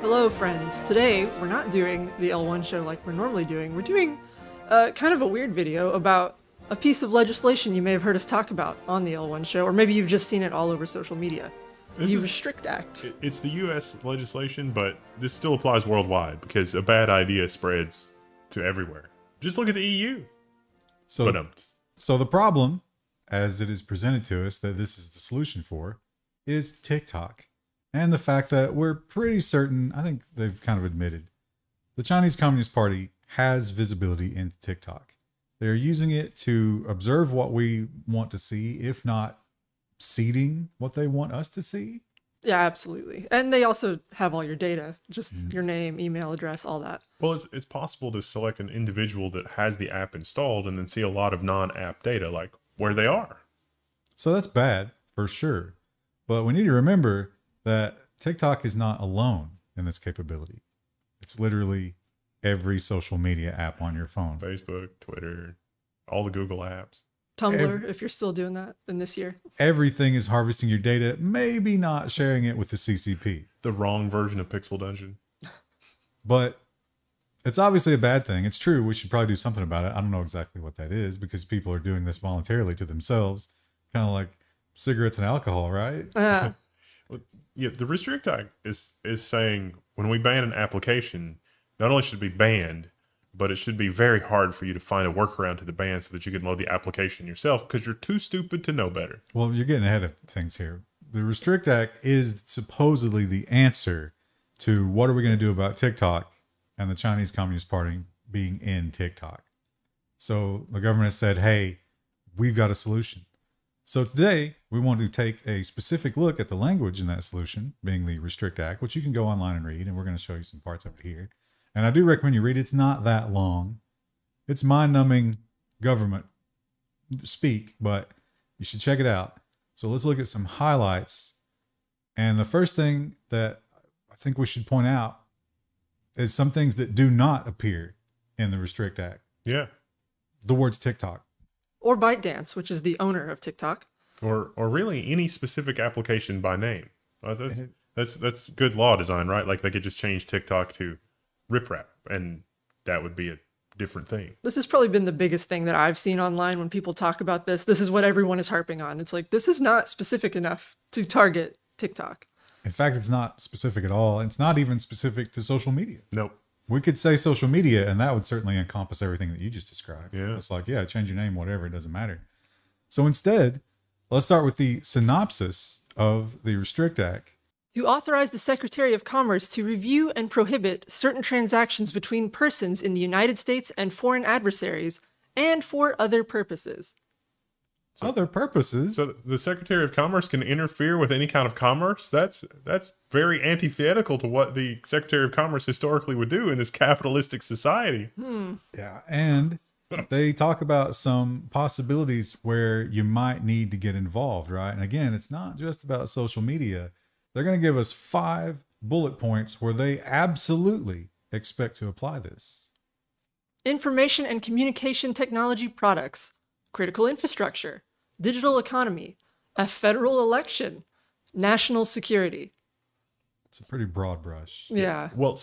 Hello friends, today we're not doing the L1 show like we're normally doing. We're doing kind of a weird video about a piece of legislation you may have heard us talk about on the L1 show, or maybe you've just seen it all over social media. The Restrict Act. It's the U.S. legislation, but this still applies worldwide because a bad idea spreads to everywhere. Just look at the EU. So the problem, as it is presented to us, that this is the solution for, is TikTok. And the fact that we're pretty certain, I think they've kind of admitted, the Chinese Communist Party has visibility into TikTok. They're using it to observe what we want to see, if not seeding what they want us to see. Yeah, absolutely. And they also have all your data, just your name, email address, all that. Well, it's possible to select an individual that has the app installed and then see a lot of non-app data, like where they are. So that's bad, for sure. But we need to remember that TikTok is not alone in this capability. It's literally every social media app on your phone. Facebook, Twitter, all the Google apps. Tumblr, if you're still doing that in this year. Everything is harvesting your data, maybe not sharing it with the CCP. The wrong version of Pixel Dungeon. But it's obviously a bad thing. It's true. We should probably do something about it. I don't know exactly what that is because people are doing this voluntarily to themselves. Kind of like cigarettes and alcohol, right? Yeah, the Restrict Act is saying when we ban an application, not only should it be banned, but it should be very hard for you to find a workaround to the ban so that you can load the application yourself because you're too stupid to know better. Well, you're getting ahead of things here. The Restrict Act is supposedly the answer to what are we going to do about TikTok and the Chinese Communist Party being in TikTok. So the government has said, hey, we've got a solution. So today we want to take a specific look at the language in that solution, being the Restrict Act, which you can go online and read, and we're going to show you some parts of it here. And I do recommend you read it. It's not that long. It's mind-numbing government speak, but you should check it out. So let's look at some highlights. And the first thing that I think we should point out is some things that do not appear in the Restrict Act. Yeah. The words TikTok. Or ByteDance, which is the owner of TikTok. Or really any specific application by name. That's good law design, right? Like they could just change TikTok to Rip Rap, and that would be a different thing. This has probably been the biggest thing that I've seen online when people talk about this. This is what everyone is harping on. It's like, this is not specific enough to target TikTok. In fact, it's not specific at all. It's not even specific to social media. Nope. We could say social media, and that would certainly encompass everything that you just described. Yeah. It's like, yeah, change your name, whatever, it doesn't matter. So instead, let's start with the synopsis of the Restrict Act. To authorize the Secretary of Commerce to review and prohibit certain transactions between persons in the United States and foreign adversaries, and for other purposes. Other purposes? So the Secretary of Commerce can interfere with any kind of commerce? That's very antithetical to what the Secretary of Commerce historically would do in this capitalistic society. Yeah, and they talk about some possibilities where you might need to get involved, right? And again, it's not just about social media. They're going to give us 5 bullet points where they absolutely expect to apply this. Information and communication technology products, critical infrastructure, digital economy, a federal election, national security. It's a pretty broad brush. Yeah. Well,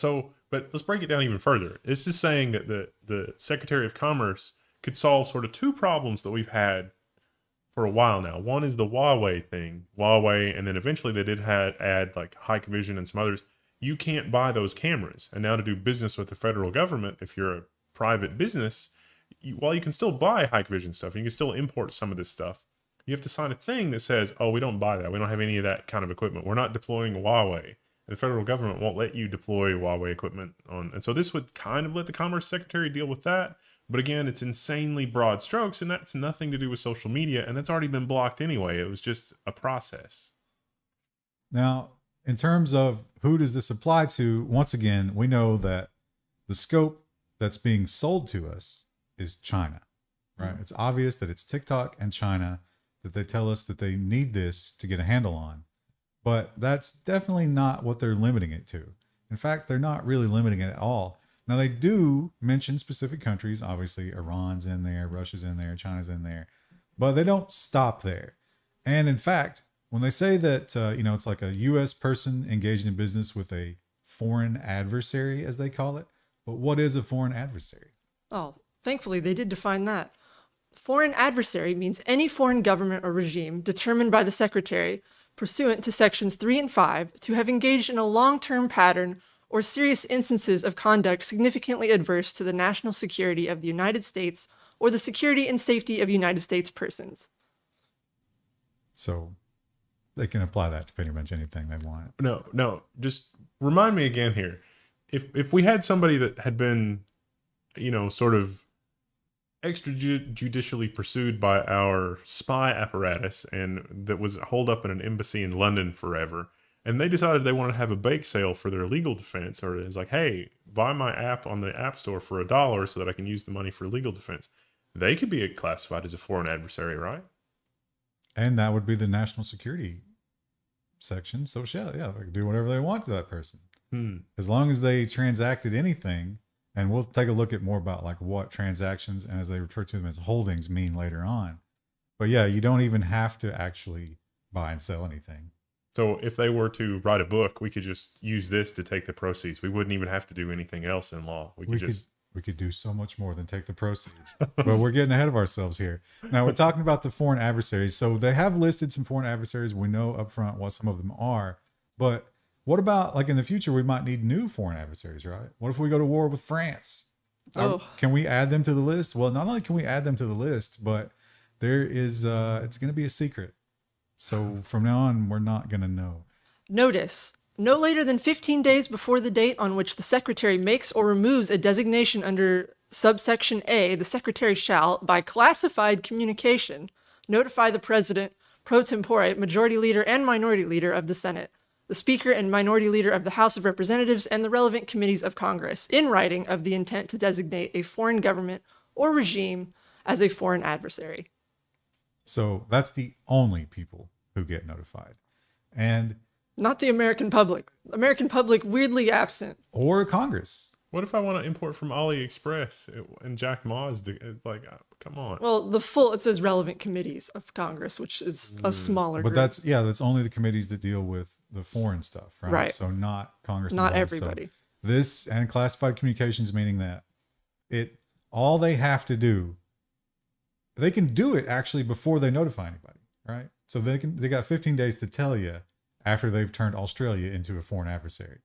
but let's break it down even further. This is saying that the Secretary of Commerce could solve sort of 2 problems that we've had for a while now. One is the Huawei thing. Huawei, and then eventually they did add like Hikvision and some others. You can't buy those cameras. And now to do business with the federal government, if you're a private business, while you can still buy Hikvision stuff, and you can still import some of this stuff, you have to sign a thing that says, oh, we don't buy that. We don't have any of that kind of equipment. We're not deploying Huawei. The federal government won't let you deploy Huawei equipment on. And so this would kind of let the Commerce Secretary deal with that. But again, it's insanely broad strokes, and that's nothing to do with social media, and that's already been blocked anyway. It was just a process. Now, in terms of who does this apply to, once again, we know that the scope that's being sold to us is China, right? It's obvious that it's TikTok and China that they tell us that they need this to get a handle on. But that's definitely not what they're limiting it to. In fact, they're not really limiting it at all. Now, they do mention specific countries. Obviously, Iran's in there, Russia's in there, China's in there, but they don't stop there. And in fact, when they say that, it's like a U.S. person engaged in business with a foreign adversary, as they call it. But what is a foreign adversary? Oh, thankfully, they did define that. Foreign adversary means any foreign government or regime determined by the Secretary, pursuant to Sections 3 and 5, to have engaged in a long-term pattern or serious instances of conduct significantly adverse to the national security of the United States or the security and safety of United States persons. So they can apply that to pretty much anything they want. No, just remind me again here. If we had somebody that had been, sort of extrajudicially pursued by our spy apparatus and that was holed up in an embassy in London forever, and they decided they wanted to have a bake sale for their legal defense, or it's like, hey, buy my app on the App Store for $1 so that I can use the money for legal defense, they could be classified as a foreign adversary, right? And that would be the national security section. So, yeah, they can do whatever they want to that person. As long as they transacted anything, and we'll take a look at more about like what transactions, and as they refer to them as holdings, mean later on. But yeah, you don't even have to actually buy and sell anything. So if they were to write a book, we could just use this to take the proceeds. We wouldn't even have to do anything else in law. We could do so much more than take the proceeds. But we're getting ahead of ourselves here. Now we're talking about the foreign adversaries. So they have listed some foreign adversaries. We know up front what some of them are. But what about, like, in the future, we might need new foreign adversaries, right? What if we go to war with France? Can we add them to the list? Well, not only can we add them to the list, but there is, it's going to be a secret. So from now on, we're not going to know. Notice, no later than 15 days before the date on which the Secretary makes or removes a designation under subsection A, the Secretary shall, by classified communication, notify the President, pro tempore, Majority Leader, and Minority Leader of the Senate, the Speaker and Minority Leader of the House of Representatives, and the relevant committees of Congress, in writing, of the intent to designate a foreign government or regime as a foreign adversary. So that's the only people who get notified. And not the American public. American public weirdly absent. Or Congress. What if I want to import from AliExpress and Jack Ma's? Come on. Well, it says relevant committees of Congress, which is a smaller group. But that's only the committees that deal with the foreign stuff, right? Right. So not Congress. Not involved. everybody. So this and classified communications, meaning that all they have to do, they can do it actually before they notify anybody, right? So they got 15 days to tell you after they've turned Australia into a foreign adversary.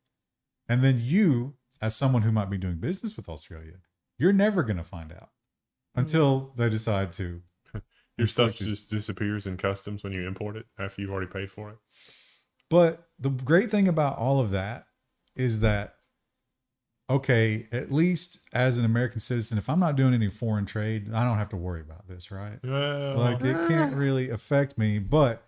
And then you, as someone who might be doing business with Australia, you're never going to find out until they decide to. Your stuff just disappears in customs when you import it after you've already paid for it. But the great thing about all of that is that, okay, at least as an American citizen, if I'm not doing any foreign trade, I don't have to worry about this, right? Like, it can't really affect me. But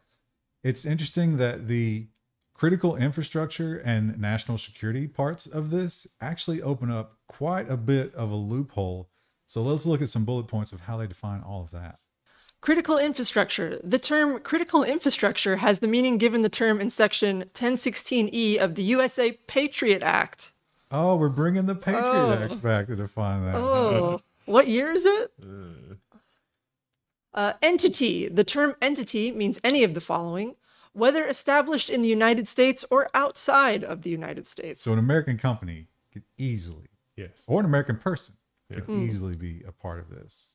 it's interesting that the critical infrastructure and national security parts of this actually open up quite a bit of a loophole. So let's look at some bullet points of how they define all of that. Critical infrastructure. The term critical infrastructure has the meaning given the term in Section 1016E of the USA Patriot Act. Oh, we're bringing the Patriot Act back to define that. Oh, what year is it? Entity. The term entity means any of the following, whether established in the United States or outside of the United States. So an American company could easily, yes, or an American person could easily be a part of this.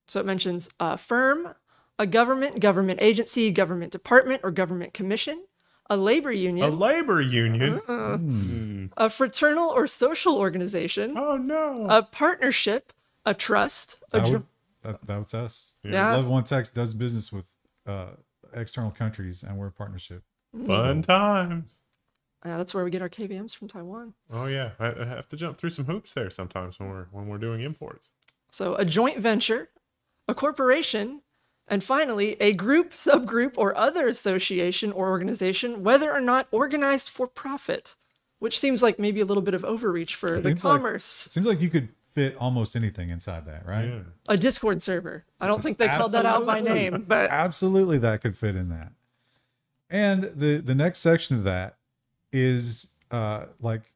So it mentions a firm, a government, government agency, government department, or government commission, a labor union. A labor union? A fraternal or social organization. Oh, no. A partnership, a trust. That's us. Yeah. Level 1 Tax does business with external countries, and we're a partnership. Fun times. That's where we get our KVMs from Taiwan. Oh, yeah. I have to jump through some hoops there sometimes when we're doing imports. So a joint venture, a corporation, and finally, a group, subgroup, or other association or organization, whether or not organized for profit, which seems like maybe a little bit of overreach for the commerce. It seems like you could fit almost anything inside that, right? Yeah. A Discord server. I don't think they called that out by name, but absolutely that could fit in that. And the next section of that is like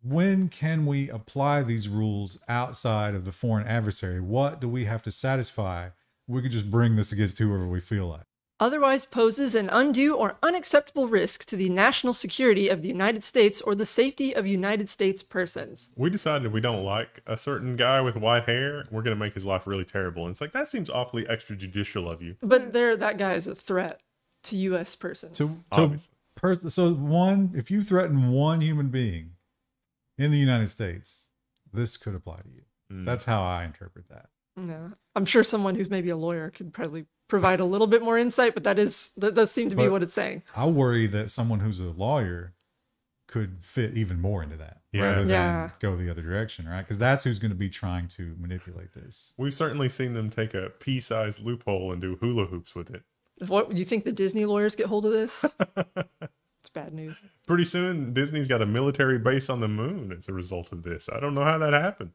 when can we apply these rules outside of the foreign adversary? What do we have to satisfy? We could just bring this against whoever we feel like. Otherwise poses an undue or unacceptable risk to the national security of the United States or the safety of United States persons. We decided we don't like a certain guy with white hair. We're going to make his life really terrible. And it's like, that seems awfully extrajudicial of you. But that guy is a threat to U.S. persons. So one, if you threaten one human being in the United States, this could apply to you. That's how I interpret that. Yeah. I'm sure someone who's maybe a lawyer could probably provide a little bit more insight, but that does seem to be what it's saying. I worry that someone who's a lawyer could fit even more into that rather than go the other direction, right? Because that's who's going to be trying to manipulate this. We've certainly seen them take a pea-sized loophole and do hula hoops with it. What, you think the Disney lawyers get hold of this? It's bad news. Pretty soon, Disney's got a military base on the moon as a result of this. I don't know how that happened.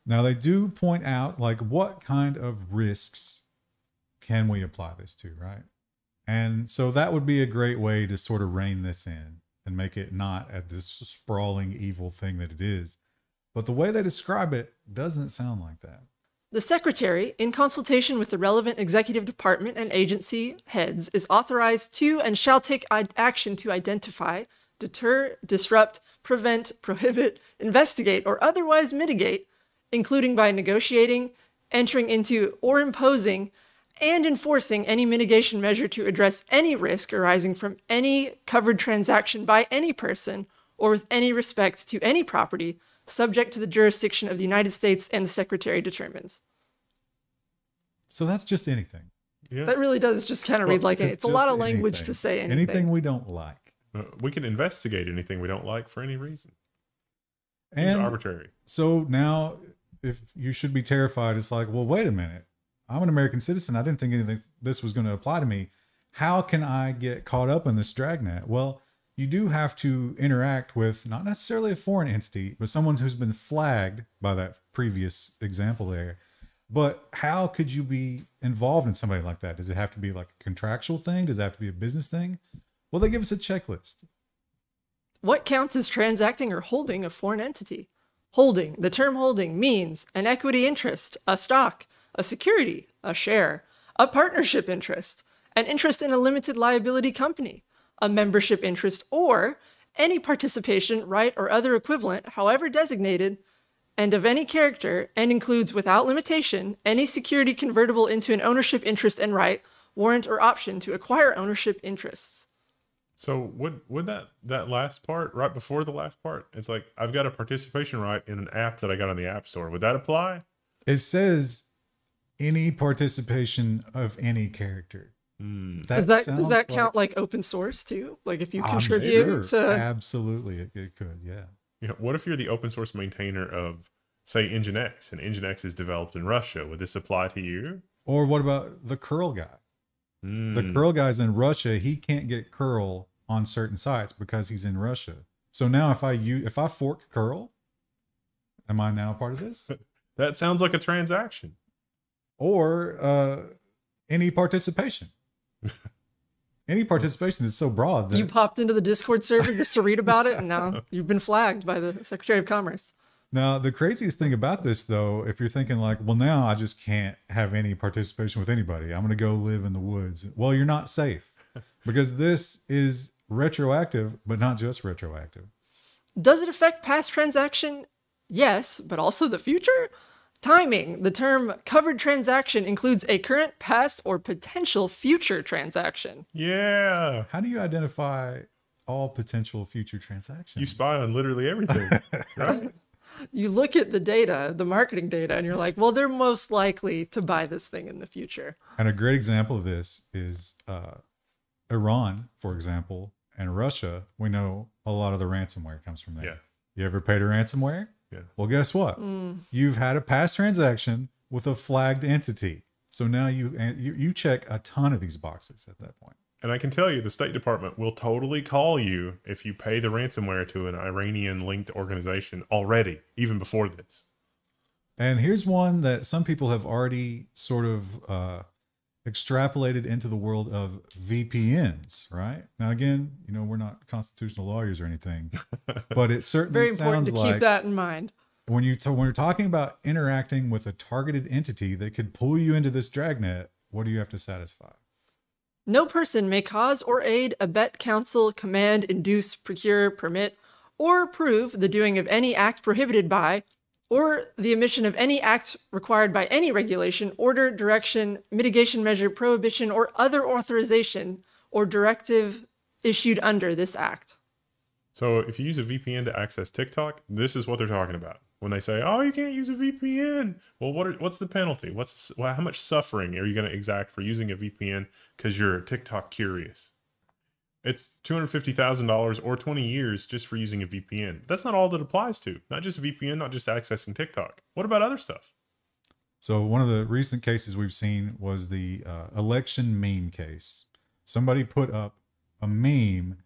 Now, they do point out, like, what kind of risks can we apply this to, right? And so that would be a great way to sort of rein this in and make it not at this sprawling evil thing that it is. But the way they describe it doesn't sound like that. The Secretary, in consultation with the relevant executive department and agency heads, is authorized to and shall take action to identify, deter, disrupt, prevent, prohibit, investigate, or otherwise mitigate, including by negotiating, entering into, or imposing, and enforcing any mitigation measure to address any risk arising from any covered transaction by any person or with any respect to any property subject to the jurisdiction of the United States and the Secretary determines. So that's just anything. Yeah. That really does just kind of read like it's a lot of language to say anything. Anything we don't like. We can investigate anything we don't like for any reason. And it's arbitrary. So now, if you should be terrified, it's like, well, wait a minute. I'm an American citizen. I didn't think anything this was going to apply to me. How can I get caught up in this dragnet? Well, you do have to interact with not necessarily a foreign entity, but someone who's been flagged by that previous example there. But how could you be involved in somebody like that? Does it have to be like a contractual thing? Does it have to be a business thing? Well, they give us a checklist. What counts as transacting or holding a foreign entity? Holding, the term holding means an equity interest, a stock, a security, a share, a partnership interest, an interest in a limited liability company, a membership interest, or any participation, right, or other equivalent, however designated, and of any character, and includes without limitation any security convertible into an ownership interest and right, warrant, or option to acquire ownership interests. So would that last part, right before the last part, it's like, I've got a participation right in an app that I got on the App Store. Would that apply? It says any participation of any character. Does that count like open source too? Like if you contribute to... Absolutely, it could, yeah. You know, what if you're the open source maintainer of, say, Nginx, and Nginx is developed in Russia? Would this apply to you? Or what about the curl guy? The curl guy's in Russia. He can't get curl on certain sites because he's in Russia. So now if I fork curl, am I now part of this? That sounds like a transaction. Or any participation. Any participation is so broad that you popped into the Discord server just to read about it, and now you've been flagged by the Secretary of Commerce. Now, the craziest thing about this, though, if you're thinking like, well, now I just can't have any participation with anybody. I'm going to go live in the woods. Well, you're not safe because this is retroactive, but not just retroactive. Does it affect past transaction? Yes, but also the future? Timing. The term covered transaction includes a current, past, or potential future transaction. Yeah. How do you identify all potential future transactions? You spy on literally everything, right? You look at the data, the marketing data, and you're like, well, they're most likely to buy this thing in the future. And a great example of this is Iran, for example, and Russia. We know a lot of the ransomware comes from there. Yeah. You ever paid a ransomware? Yeah. Well, guess what? You've had a past transaction with a flagged entity. So now you check a ton of these boxes at that point. And I can tell you, the State Department will totally call you if you pay the ransomware to an Iranian-linked organization already, even before this. And here's one that some people have already sort of extrapolated into the world of VPNs, right? Now, again, we're not constitutional lawyers or anything, but it certainly Very important sounds to keep that in mind. when you're talking about interacting with a targeted entity that could pull you into this dragnet, what do you have to satisfy? No person may cause or aid, abet, counsel, command, induce, procure, permit, or approve the doing of any act prohibited by, or the omission of any act required by any regulation, order, direction, mitigation measure, prohibition, or other authorization or directive issued under this act. So if you use a VPN to access TikTok, this is what they're talking about. When they say, "Oh, you can't use a VPN," well, what's the penalty? How much suffering are you going to exact for using a VPN because you're TikTok curious? It's $250,000 or 20 years just for using a VPN. That's not all that applies to. Not just VPN, not just accessing TikTok. What about other stuff? So one of the recent cases we've seen was the election meme case. Somebody put up a meme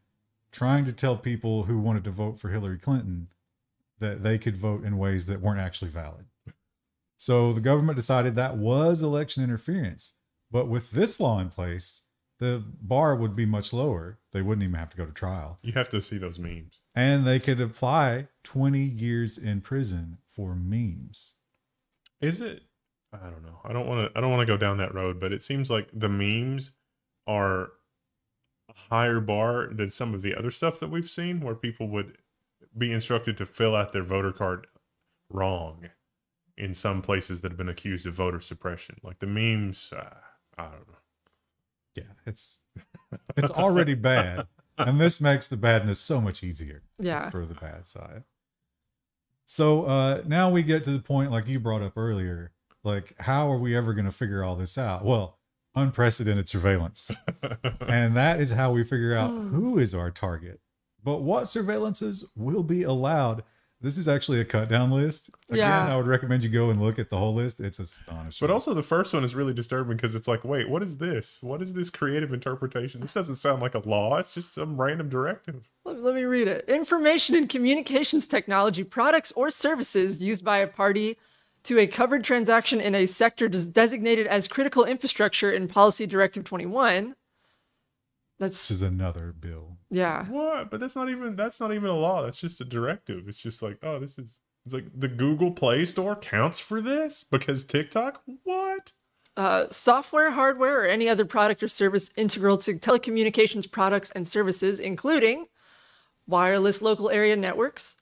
trying to tell people who wanted to vote for Hillary Clinton that they could vote in ways that weren't actually valid. So the government decided that was election interference. But with this law in place, the bar would be much lower. They wouldn't even have to go to trial. You have to see those memes. And they could apply 20 years in prison for memes. Is it? I don't know. I don't want to go down that road, but it seems like the memes are a higher bar than some of the other stuff that we've seen where people would be instructed to fill out their voter card wrong in some places that have been accused of voter suppression. Like the memes, I don't know. Yeah, it's already bad. And this makes the badness so much easier for the bad side. So now we get to the point like you brought up earlier, like how are we ever going to figure all this out? Well, unprecedented surveillance. And that is how we figure out who is our target. But what surveillances will be allowed? This is actually a cut down list. Again, I would recommend you go and look at the whole list. It's astonishing. But also the first one is really disturbing because it's like, wait, what is this? What is this creative interpretation? This doesn't sound like a law. It's just some random directive. Let me read it. Information and communications technology products or services used by a party to a covered transaction in a sector designated as critical infrastructure in Policy Directive 21. This is another bill. Yeah. What? But that's not even a law. That's just a directive. It's just like, oh, it's like the Google Play Store counts for this because TikTok? What? Software, hardware, or any other product or service integral to telecommunications products and services, including wireless local area networks,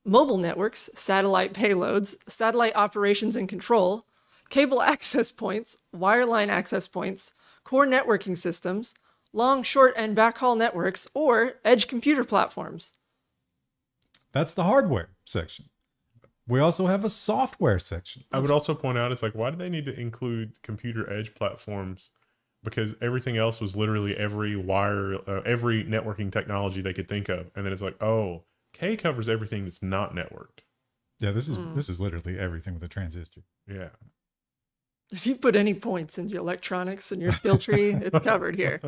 mobile networks, satellite payloads, satellite operations and control, cable access points, wireline access points, core networking systems, long, short, and backhaul networks, or edge computer platforms. That's the hardware section. We also have a software section. I would also point out, it's like, why do they need to include computer edge platforms? Because everything else was literally every networking technology they could think of. And then it's like, oh, K covers everything that's not networked. Yeah, this is literally everything with a transistor. Yeah. If you put any points into electronics in your skill tree, it's covered here.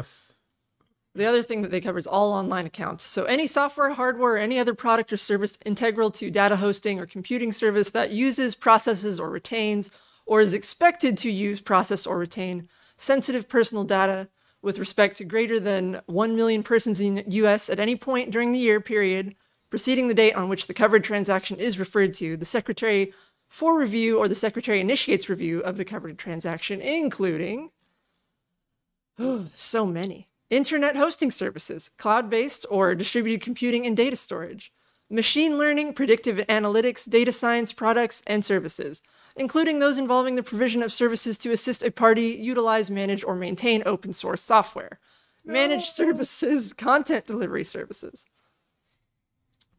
The other thing that they cover is all online accounts. So any software, hardware, or any other product or service integral to data hosting or computing service that uses, processes, or retains, or is expected to use, process, or retain sensitive personal data with respect to greater than 1 million persons in the U.S. at any point during the year period preceding the date on which the covered transaction is referred to, the Secretary for review or the Secretary initiates review of the covered transaction, including so many. Internet hosting services, cloud-based or distributed computing and data storage, machine learning, predictive analytics, data science products and services, including those involving the provision of services to assist a party utilize, manage, or maintain open source software, managed services, content delivery services.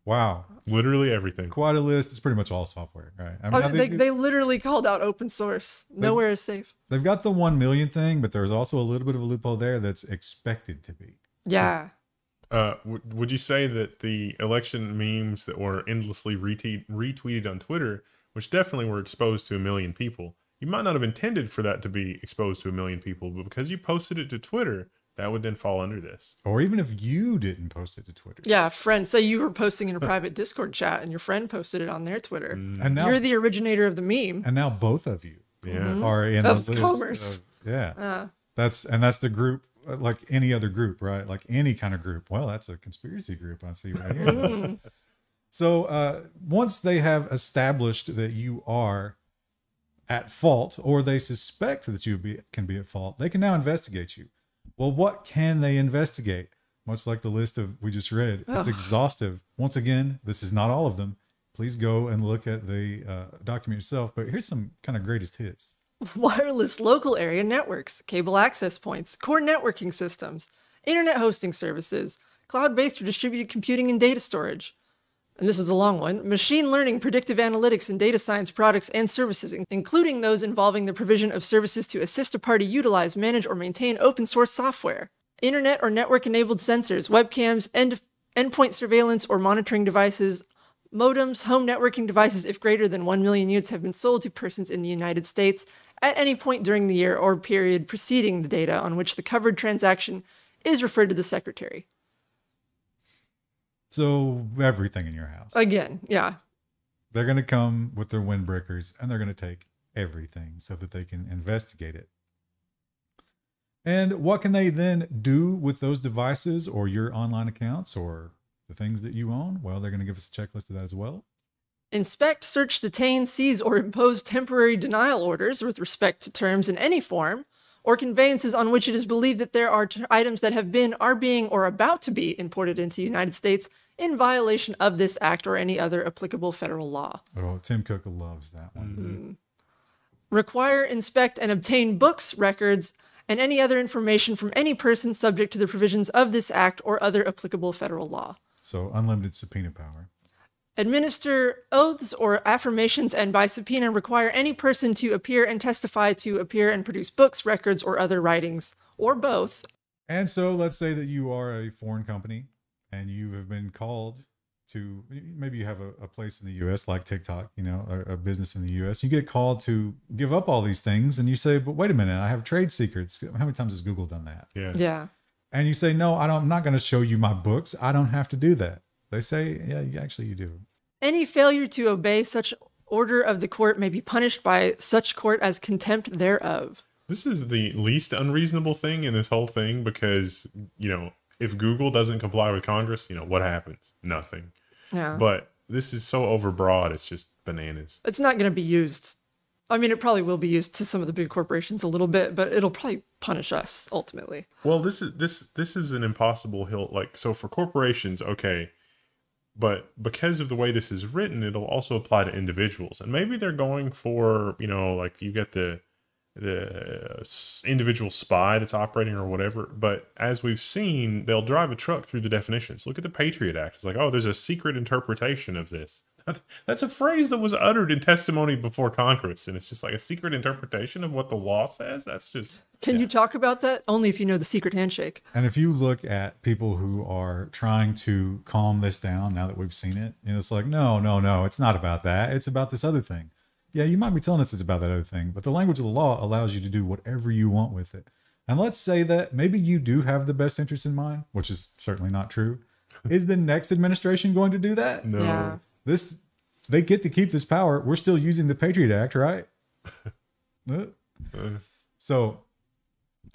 Wow. Literally everything. Quite a list. It's pretty much all software, right? I mean, they literally called out open source. Nowhere is safe. They've got the 1 million thing, but there's also a little bit of a loophole there that's expected to be. Yeah. Would you say that the election memes that were endlessly retweeted on Twitter, which definitely were exposed to 1 million people, you might not have intended for that to be exposed to 1 million people, but because you posted it to Twitter, that would then fall under this. Or even if you didn't post it to Twitter. Yeah, friend. Say you were posting in a private Discord chat and your friend posted it on their Twitter. And now, you're the originator of the meme. And now both of you Yeah. are in That's the list. commerce. Yeah. That's the group, like any other group, right? Like any kind of group. Well, that's a conspiracy group. I see right here. So once they have established that you are at fault, or they suspect that you can be at fault, they can now investigate you. Well, what can they investigate? Much like the list we just read, it's exhaustive. Once again, this is not all of them. Please go and look at the document yourself. But here's some kind of greatest hits. Wireless local area networks, cable access points, core networking systems, internet hosting services, cloud-based or distributed computing and data storage. And this is a long one. Machine learning, predictive analytics, and data science products and services, including those involving the provision of services to assist a party utilize, manage, or maintain open source software. Internet or network-enabled sensors, webcams, endpoint surveillance or monitoring devices, modems, home networking devices if greater than 1 million units have been sold to persons in the United States at any point during the year or period preceding the data on which the covered transaction is referred to the Secretary. So everything in your house. Again, yeah. They're going to come with their windbreakers and they're going to take everything so that they can investigate it. And what can they then do with those devices or your online accounts or the things that you own? Well, they're going to give us a checklist of that as well. Inspect, search, detain, seize, or impose temporary denial orders with respect to terms in any form or conveyances on which it is believed that there are items that have been, are being, or about to be imported into the United States in violation of this act or any other applicable federal law. Oh, Tim Cook loves that one. Mm-hmm. Require, inspect, and obtain books, records, and any other information from any person subject to the provisions of this act or other applicable federal law. So unlimited subpoena power. Administer oaths or affirmations and by subpoena require any person to appear and testify to appear and produce books, records, or other writings, or both. And so let's say that you are a foreign company and you have been called to, maybe you have a place in the U.S. like TikTok, you know, a business in the U.S. You get called to give up all these things and you say, but wait a minute, I have trade secrets. How many times has Google done that? Yeah. And you say, no, I'm not going to show you my books. I don't have to do that. They say, yeah, you do. Any failure to obey such order of the court may be punished by such court as contempt thereof. This is the least unreasonable thing in this whole thing because, you know, if Google doesn't comply with Congress, you know, what happens? Nothing. Yeah. But this is so overbroad, it's just bananas. It's not going to be used. I mean, it probably will be used to some of the big corporations a little bit, but it'll probably punish us ultimately. Well, this is an impossible hill. Like, so for corporations, okay, but because of the way this is written, it'll also apply to individuals. And maybe they're going for, you know, like you get the individual spy that's operating or whatever. But as we've seen, they'll drive a truck through the definitions. Look at the Patriot Act. It's like, oh, there's a secret interpretation of this. That's a phrase that was uttered in testimony before Congress. And it's just like a secret interpretation of what the law says. That's just... Can you talk about that? Only if you know the secret handshake. And if you look at people who are trying to calm this down now that we've seen it, and it's like, no, it's not about that. It's about this other thing. Yeah, you might be telling us it's about that other thing, but the language of the law allows you to do whatever you want with it. And let's say that maybe you do have the best interest in mind, which is certainly not true. Is the next administration going to do that? No. Yeah. They get to keep this power. We're still using the Patriot Act, right? So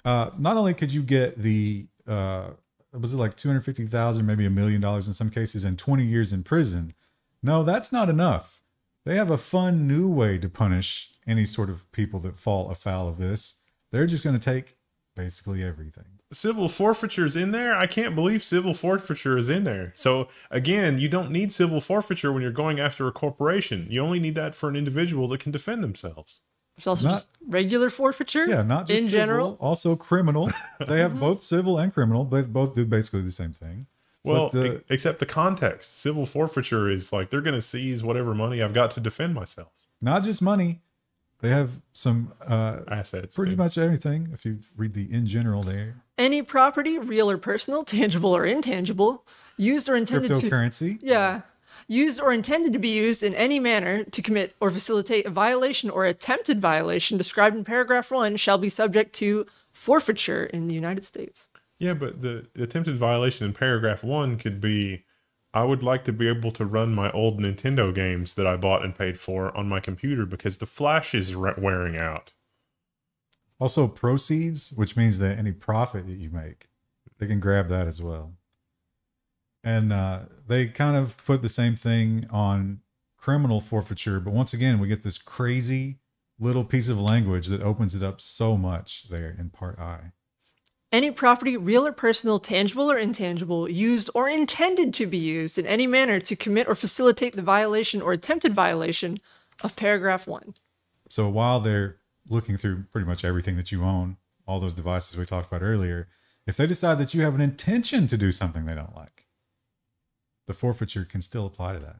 not only could you get the, was it like $250,000, maybe $1 million in some cases, and 20 years in prison? No, that's not enough. They have a fun new way to punish any sort of people that fall afoul of this. They're just going to take basically everything. Civil forfeiture is in there. I can't believe civil forfeiture is in there. So again, you don't need civil forfeiture when you're going after a corporation. You only need that for an individual that can defend themselves. There's also just regular forfeiture. Yeah, not just in civil, general. Also criminal. They have both civil and criminal, but both do basically the same thing. Well, but, except the context. Civil forfeiture is like they're going to seize whatever money I've got to defend myself. Not just money. They have some assets. Pretty much everything. If you read the in general there. Any property, real or personal, tangible or intangible, used or intended cryptocurrency. Used or intended to be used in any manner to commit or facilitate a violation or attempted violation described in paragraph 1 shall be subject to forfeiture in the United States. Yeah, but the attempted violation in paragraph 1 could be, I would like to be able to run my old Nintendo games that I bought and paid for on my computer because the flash is wearing out. Also proceeds, which means that any profit that you make, they can grab that as well. And they kind of put the same thing on criminal forfeiture. But once again, we get this crazy little piece of language that opens it up so much there in Part I. Any property, real or personal, tangible or intangible, used or intended to be used in any manner to commit or facilitate the violation or attempted violation of paragraph 1. So while they're looking through pretty much everything that you own, all those devices we talked about earlier, if they decide that you have an intention to do something they don't like, the forfeiture can still apply to that.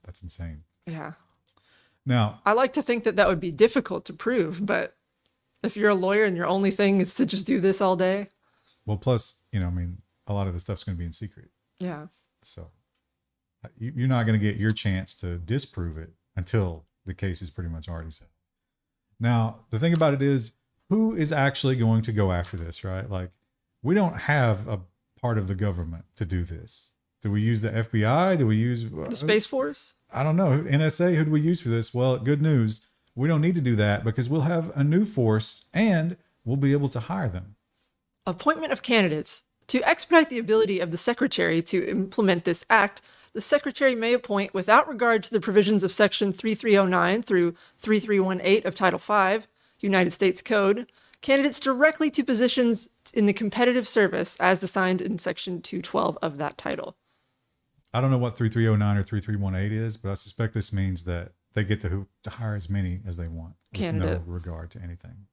That's insane. Yeah. Now, I like to think that that would be difficult to prove, but if you're a lawyer and your only thing is to just do this all day. well, plus, you know, I mean, a lot of the stuff's going to be in secret. Yeah. So you're not going to get your chance to disprove it until the case is pretty much already set. Now, the thing about it is, who is actually going to go after this, right? Like, we don't have a part of the government to do this. Do we use the FBI? Do we use The Space Force? I don't know. NSA, who do we use for this? Well, good news. We don't need to do that because we'll have a new force and we'll be able to hire them. Appointment of candidates. To expedite the ability of the Secretary to implement this act, the Secretary may appoint, without regard to the provisions of Section 3309 through 3318 of Title V, United States Code, candidates directly to positions in the competitive service as assigned in Section 212 of that title. I don't know what 3309 or 3318 is, but I suspect this means that they get to hire as many as they want with Candidate. no regard to anything.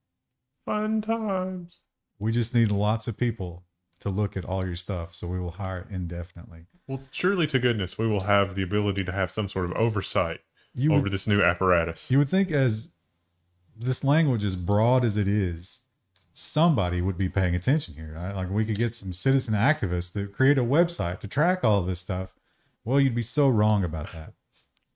Fun times. We just need lots of people to look at all your stuff, so we will hire indefinitely. Well, surely to goodness, we will have the ability to have some sort of oversight over this new apparatus. You would think, as this language, as broad as it is, somebody would be paying attention here, right? Like, we could get some citizen activists to create a website to track all of this stuff. Well, you'd be so wrong about that.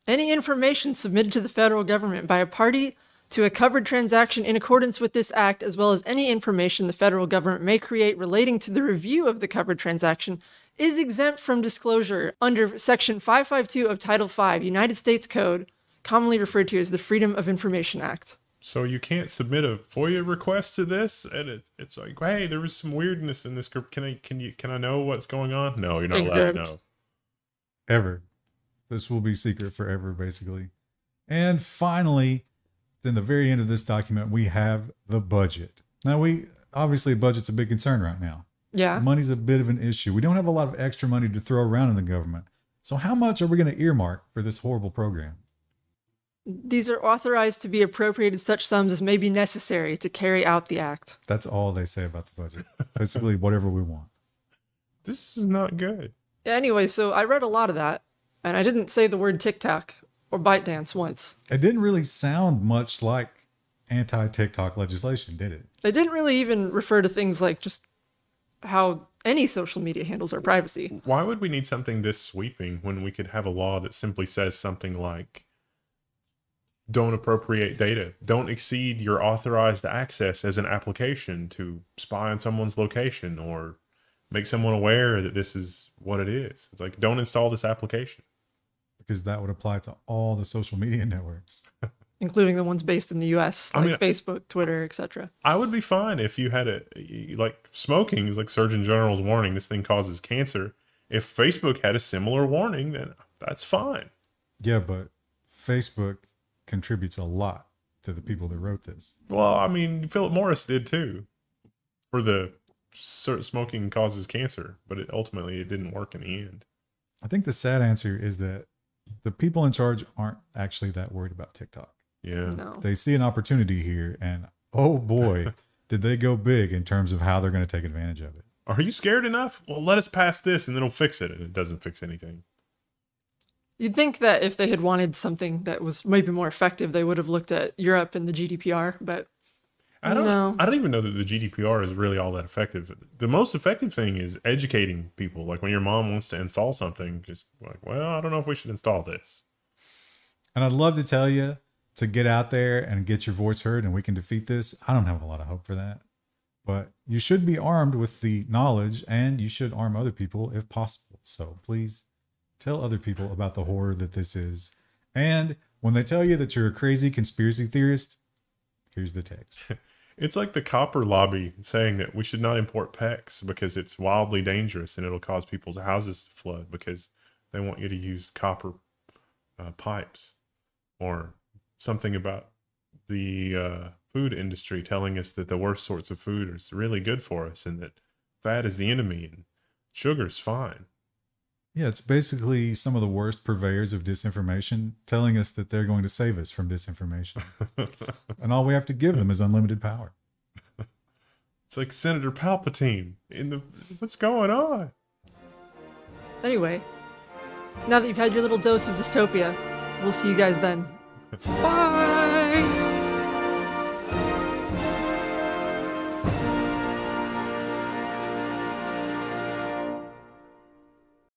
Any information submitted to the federal government by a party to a covered transaction in accordance with this act, as well as any information the federal government may create relating to the review of the covered transaction, is exempt from disclosure under Section 552 of Title V, United States Code, commonly referred to as the Freedom of Information Act. So you can't submit a FOIA request to this, and it's like, hey, there was some weirdness in this. Can I know what's going on? No, you're not allowed to know. Ever. This will be secret forever, basically. And finally, in the very end of this document, we have the budget. Now, obviously, budget's a big concern right now. Yeah. Money's a bit of an issue. We don't have a lot of extra money to throw around in the government. So how much are we going to earmark for this horrible program? These are authorized to be appropriated such sums as may be necessary to carry out the act. That's all they say about the budget. Basically, whatever we want. This is not good. Anyway, so I read a lot of that, and I didn't say the word TikTok or ByteDance once. It didn't really sound much like anti-TikTok legislation, did it? They didn't really even refer to things like just how any social media handles our privacy. Why would we need something this sweeping when we could have a law that simply says something like, don't appropriate data, don't exceed your authorized access as an application to spy on someone's location or make someone aware that this is what it is. It's like, don't install this application. Because that would apply to all the social media networks. Including the ones based in the US, like Facebook, Twitter, etc. I would be fine if you had like smoking is like Surgeon General's warning, this thing causes cancer. If Facebook had a similar warning, then that's fine. Yeah, but Facebook contributes a lot to the people that wrote this. Well, I mean, Philip Morris did too, for the smoking causes cancer, but ultimately it didn't work in the end. I think the sad answer is that the people in charge aren't actually that worried about TikTok. Yeah. No. They see an opportunity here, and oh boy, did they go big in terms of how they're going to take advantage of it. Are you scared enough? Well, let us pass this and then it'll fix it. And it doesn't fix anything. You'd think that if they had wanted something that was maybe more effective, they would have looked at Europe and the GDPR, but I don't no. I don't even know that the GDPR is really all that effective. The most effective thing is educating people. Like when your mom wants to install something, just like, well, I don't know if we should install this. And I'd love to tell you to get out there and get your voice heard and we can defeat this. I don't have a lot of hope for that. But you should be armed with the knowledge, and you should arm other people if possible. So please tell other people about the horror that this is. And When they tell you that you're a crazy conspiracy theorist, here's the text. It's like the copper lobby saying that we should not import PEX because it's wildly dangerous and it'll cause people's houses to flood because they want you to use copper pipes, or something about the food industry telling us that the worst sorts of food is really good for us and that fat is the enemy and sugar's fine. Yeah, it's basically some of the worst purveyors of disinformation telling us that they're going to save us from disinformation. And all we have to give them is unlimited power. It's like Senator Palpatine what's going on? Anyway, now that you've had your little dose of dystopia, we'll see you guys then. Bye!